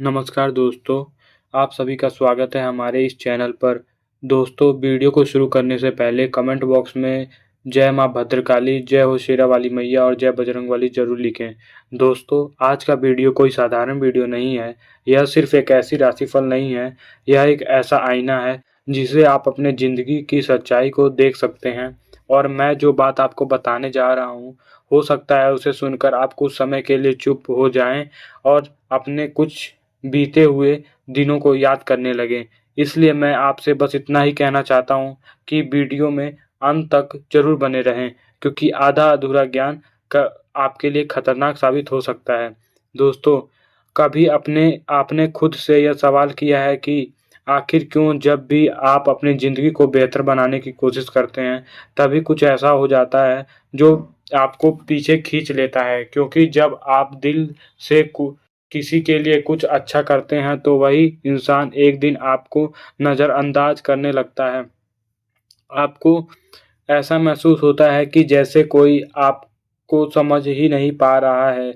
नमस्कार दोस्तों, आप सभी का स्वागत है हमारे इस चैनल पर। दोस्तों, वीडियो को शुरू करने से पहले कमेंट बॉक्स में जय माँ भद्रकाली, जय हो शेरा वाली मैया और जय बजरंगबली ज़रूर लिखें। दोस्तों, आज का वीडियो कोई साधारण वीडियो नहीं है। यह सिर्फ एक ऐसी राशिफल नहीं है, यह एक ऐसा आईना है जिसे आप अपने ज़िंदगी की सच्चाई को देख सकते हैं। और मैं जो बात आपको बताने जा रहा हूँ, हो सकता है उसे सुनकर आप कुछ समय के लिए चुप हो जाएं और अपने कुछ बीते हुए दिनों को याद करने लगें। इसलिए मैं आपसे बस इतना ही कहना चाहता हूँ कि वीडियो में अंत तक ज़रूर बने रहें, क्योंकि आधा अधूरा ज्ञान क आपके लिए खतरनाक साबित हो सकता है। दोस्तों, कभी आपने खुद से यह सवाल किया है कि आखिर क्यों जब भी आप अपनी ज़िंदगी को बेहतर बनाने की कोशिश करते हैं, तभी कुछ ऐसा हो जाता है जो आपको पीछे खींच लेता है? क्योंकि जब आप दिल से किसी के लिए कुछ अच्छा करते हैं तो वही इंसान एक दिन आपको नज़रअंदाज करने लगता है। आपको ऐसा महसूस होता है कि जैसे कोई आपको समझ ही नहीं पा रहा है।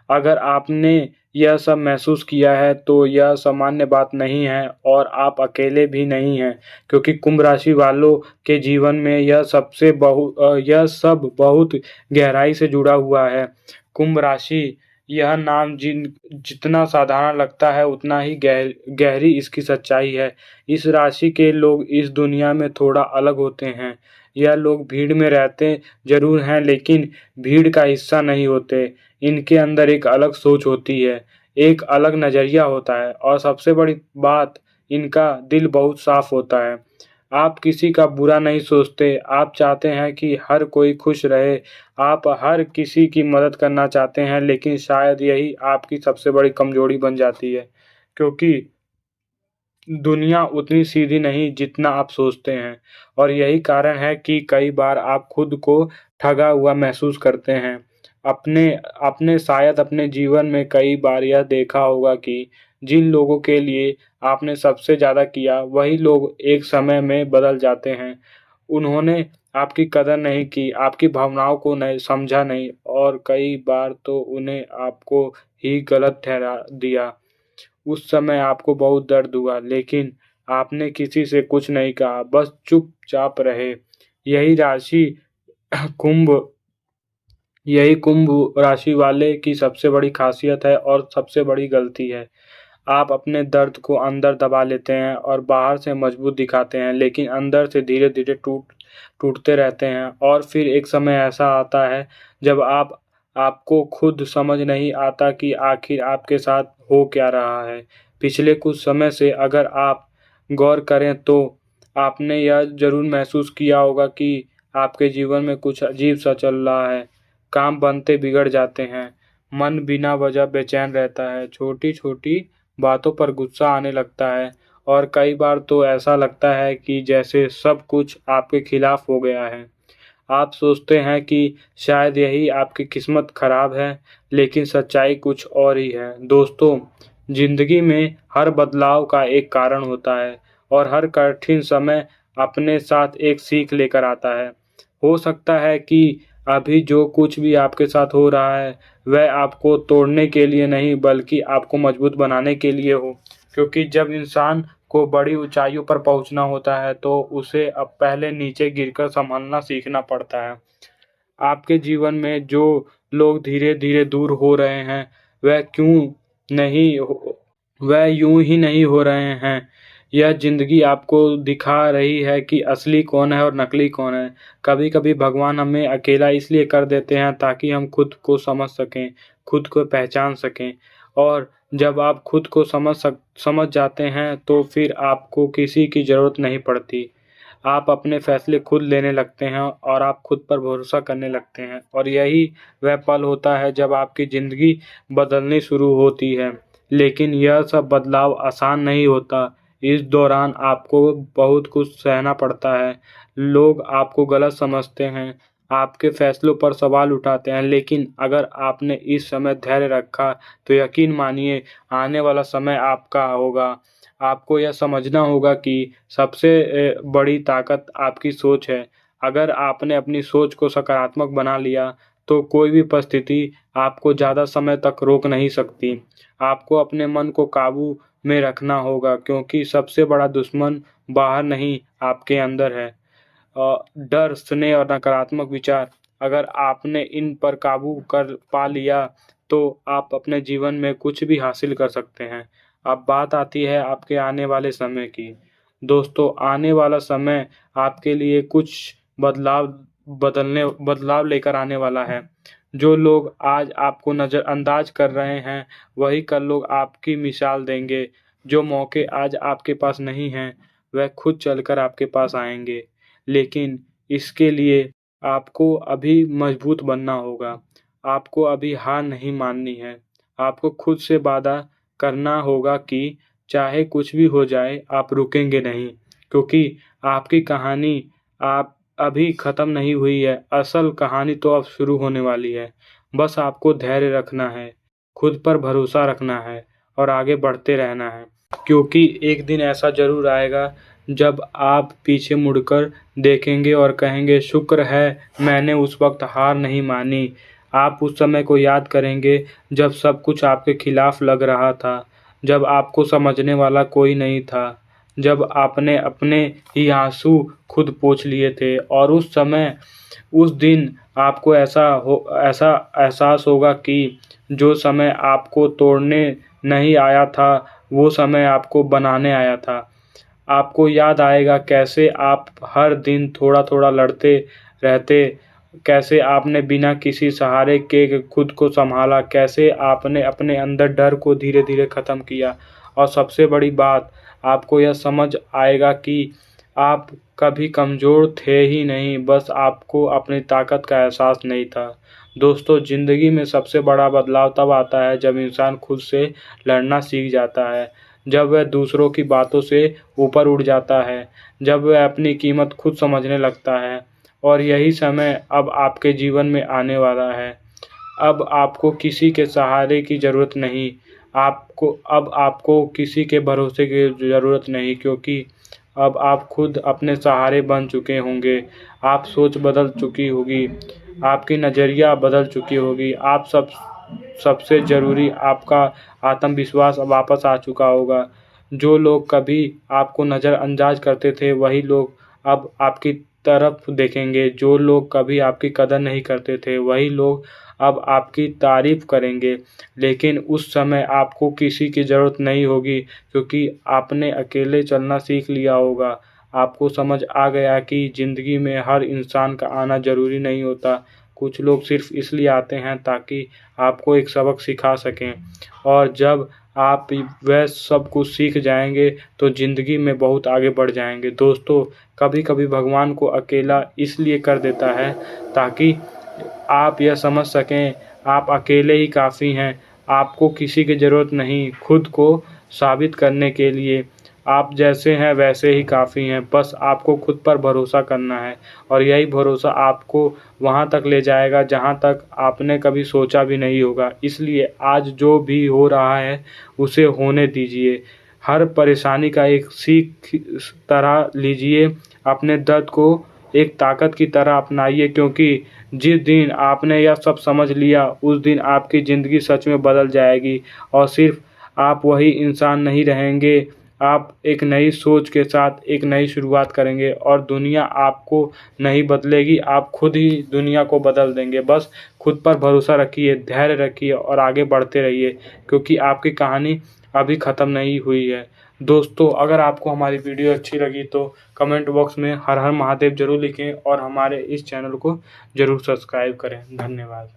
अगर आपने यह सब महसूस किया है तो यह सामान्य बात नहीं है और आप अकेले भी नहीं हैं, क्योंकि कुंभ राशि वालों के जीवन में यह सब बहुत गहराई से जुड़ा हुआ है। कुंभ राशि, यह नाम जितना साधारण लगता है उतना ही गहरी इसकी सच्चाई है। इस राशि के लोग इस दुनिया में थोड़ा अलग होते हैं। यह लोग भीड़ में रहते ज़रूर हैं, लेकिन भीड़ का हिस्सा नहीं होते। इनके अंदर एक अलग सोच होती है, एक अलग नज़रिया होता है और सबसे बड़ी बात, इनका दिल बहुत साफ होता है। आप किसी का बुरा नहीं सोचते, आप चाहते हैं कि हर कोई खुश रहे। आप हर किसी की मदद करना चाहते हैं, लेकिन शायद यही आपकी सबसे बड़ी कमज़ोरी बन जाती है, क्योंकि दुनिया उतनी सीधी नहीं जितना आप सोचते हैं। और यही कारण है कि कई बार आप खुद को ठगा हुआ महसूस करते हैं। अपने अपने शायद अपने जीवन में कई बार यह देखा होगा कि जिन लोगों के लिए आपने सबसे ज़्यादा किया, वही लोग एक समय में बदल जाते हैं। उन्होंने आपकी कदर नहीं की, आपकी भावनाओं को नहीं समझा नहीं और कई बार तो उन्हें आपको ही गलत ठहरा दिया। उस समय आपको बहुत दर्द हुआ, लेकिन आपने किसी से कुछ नहीं कहा, बस चुपचाप रहे। यही राशि कुंभ यही कुंभ राशि वाले की सबसे बड़ी खासियत है और सबसे बड़ी गलती है। आप अपने दर्द को अंदर दबा लेते हैं और बाहर से मजबूत दिखाते हैं, लेकिन अंदर से धीरे-धीरे टूटते रहते हैं। और फिर एक समय ऐसा आता है जब आपको खुद समझ नहीं आता कि आखिर आपके साथ हो क्या रहा है। पिछले कुछ समय से अगर आप गौर करें तो आपने यह ज़रूर महसूस किया होगा कि आपके जीवन में कुछ अजीब-सा चल रहा है। काम बनते बिगड़ जाते हैं, मन बिना वजह बेचैन रहता है, छोटी-छोटी बातों पर गुस्सा आने लगता है और कई बार तो ऐसा लगता है कि जैसे सब कुछ आपके खिलाफ हो गया है। आप सोचते हैं कि शायद यही आपकी किस्मत खराब है, लेकिन सच्चाई कुछ और ही है। दोस्तों, ज़िंदगी में हर बदलाव का एक कारण होता है और हर कठिन समय अपने साथ एक सीख लेकर आता है। हो सकता है कि अभी जो कुछ भी आपके साथ हो रहा है, वह आपको तोड़ने के लिए नहीं बल्कि आपको मजबूत बनाने के लिए हो। क्योंकि जब इंसान को बड़ी ऊंचाइयों पर पहुंचना होता है तो उसे अब पहले नीचे गिरकर संभलना सीखना पड़ता है। आपके जीवन में जो लोग धीरे-धीरे दूर हो रहे हैं, वह क्यों नहीं हो वह यूं ही नहीं हो रहे हैं। यह ज़िंदगी आपको दिखा रही है कि असली कौन है और नकली कौन है। कभी-कभी भगवान हमें अकेला इसलिए कर देते हैं ताकि हम खुद को समझ सकें, खुद को पहचान सकें। और जब आप खुद को समझ जाते हैं तो फिर आपको किसी की ज़रूरत नहीं पड़ती। आप अपने फैसले खुद लेने लगते हैं और आप खुद पर भरोसा करने लगते हैं, और यही वह पल होता है जब आपकी ज़िंदगी बदलनी शुरू होती है। लेकिन यह सब बदलाव आसान नहीं होता। इस दौरान आपको बहुत कुछ सहना पड़ता है। लोग आपको गलत समझते हैं, आपके फैसलों पर सवाल उठाते हैं, लेकिन अगर आपने इस समय धैर्य रखा तो यकीन मानिए आने वाला समय आपका होगा। आपको यह समझना होगा कि सबसे बड़ी ताकत आपकी सोच है। अगर आपने अपनी सोच को सकारात्मक बना लिया तो कोई भी परिस्थिति आपको ज़्यादा समय तक रोक नहीं सकती। आपको अपने मन को काबू में रखना होगा, क्योंकि सबसे बड़ा दुश्मन बाहर नहीं, आपके अंदर है। डर, स्नेह और नकारात्मक विचार, अगर आपने इन पर काबू कर पा लिया तो आप अपने जीवन में कुछ भी हासिल कर सकते हैं। अब बात आती है आपके आने वाले समय की। दोस्तों, आने वाला समय आपके लिए कुछ बदलाव लेकर आने वाला है। जो लोग आज आपको नज़रअंदाज कर रहे हैं, वही कल लोग आपकी मिसाल देंगे। जो मौके आज आपके पास नहीं हैं, वह खुद चलकर आपके पास आएंगे। लेकिन इसके लिए आपको अभी मजबूत बनना होगा। आपको अभी हार नहीं माननी है। आपको खुद से वादा करना होगा कि चाहे कुछ भी हो जाए, आप रुकेंगे नहीं, क्योंकि आपकी कहानी आप अभी ख़त्म नहीं हुई है। असल कहानी तो अब शुरू होने वाली है। बस आपको धैर्य रखना है, खुद पर भरोसा रखना है और आगे बढ़ते रहना है, क्योंकि एक दिन ऐसा ज़रूर आएगा जब आप पीछे मुड़कर देखेंगे और कहेंगे, शुक्र है मैंने उस वक्त हार नहीं मानी। आप उस समय को याद करेंगे जब सब कुछ आपके खिलाफ लग रहा था, जब आपको समझने वाला कोई नहीं था, जब आपने अपने ही आंसू खुद पोंछ लिए थे। और उस समय, उस दिन आपको ऐसा एहसास होगा कि जो समय आपको तोड़ने नहीं आया था, वो समय आपको बनाने आया था। आपको याद आएगा कैसे आप हर दिन थोड़ा-थोड़ा लड़ते रहते, कैसे आपने बिना किसी सहारे के खुद को सँभाला, कैसे आपने अपने अंदर डर को धीरे-धीरे ख़त्म किया। और सबसे बड़ी बात, आपको यह समझ आएगा कि आप कभी कमज़ोर थे ही नहीं, बस आपको अपनी ताकत का एहसास नहीं था। दोस्तों, ज़िंदगी में सबसे बड़ा बदलाव तब आता है जब इंसान खुद से लड़ना सीख जाता है, जब वह दूसरों की बातों से ऊपर उठ जाता है, जब वह अपनी कीमत खुद समझने लगता है। और यही समय अब आपके जीवन में आने वाला है। अब आपको किसी के सहारे की ज़रूरत नहीं, अब आपको किसी के भरोसे की ज़रूरत नहीं, क्योंकि अब आप खुद अपने सहारे बन चुके होंगे। आप सोच बदल चुकी होगी, आपकी नज़रिया बदल चुकी होगी। सबसे ज़रूरी, आपका आत्मविश्वास अब वापस आ चुका होगा। जो लोग कभी आपको नज़रअंदाज करते थे, वही लोग अब आपकी तरफ देखेंगे। जो लोग कभी आपकी कदर नहीं करते थे, वही लोग अब आपकी तारीफ़ करेंगे। लेकिन उस समय आपको किसी की ज़रूरत नहीं होगी, क्योंकि आपने अकेले चलना सीख लिया होगा। आपको समझ आ गया कि ज़िंदगी में हर इंसान का आना ज़रूरी नहीं होता। कुछ लोग सिर्फ़ इसलिए आते हैं ताकि आपको एक सबक सिखा सकें, और जब आप वह सब कुछ सीख जाएंगे तो ज़िंदगी में बहुत आगे बढ़ जाएंगे। दोस्तों, कभी-कभी भगवान को अकेला इसलिए कर देता है ताकि आप यह समझ सकें, आप अकेले ही काफ़ी हैं। आपको किसी की ज़रूरत नहीं। खुद को साबित करने के लिए आप जैसे हैं वैसे ही काफ़ी हैं। बस आपको खुद पर भरोसा करना है, और यही भरोसा आपको वहाँ तक ले जाएगा जहाँ तक आपने कभी सोचा भी नहीं होगा। इसलिए आज जो भी हो रहा है, उसे होने दीजिए। हर परेशानी का एक सीख तरह लीजिए। अपने दर्द को एक ताकत की तरह अपनाइए, क्योंकि जिस दिन आपने यह सब समझ लिया, उस दिन आपकी ज़िंदगी सच में बदल जाएगी। और सिर्फ़ आप वही इंसान नहीं रहेंगे, आप एक नई सोच के साथ एक नई शुरुआत करेंगे, और दुनिया आपको नहीं बदलेगी, आप खुद ही दुनिया को बदल देंगे। बस खुद पर भरोसा रखिए, धैर्य रखिए और आगे बढ़ते रहिए, क्योंकि आपकी कहानी अभी ख़त्म नहीं हुई है। दोस्तों, अगर आपको हमारी वीडियो अच्छी लगी तो कमेंट बॉक्स में हर हर महादेव ज़रूर लिखें, और हमारे इस चैनल को ज़रूर सब्सक्राइब करें। धन्यवाद।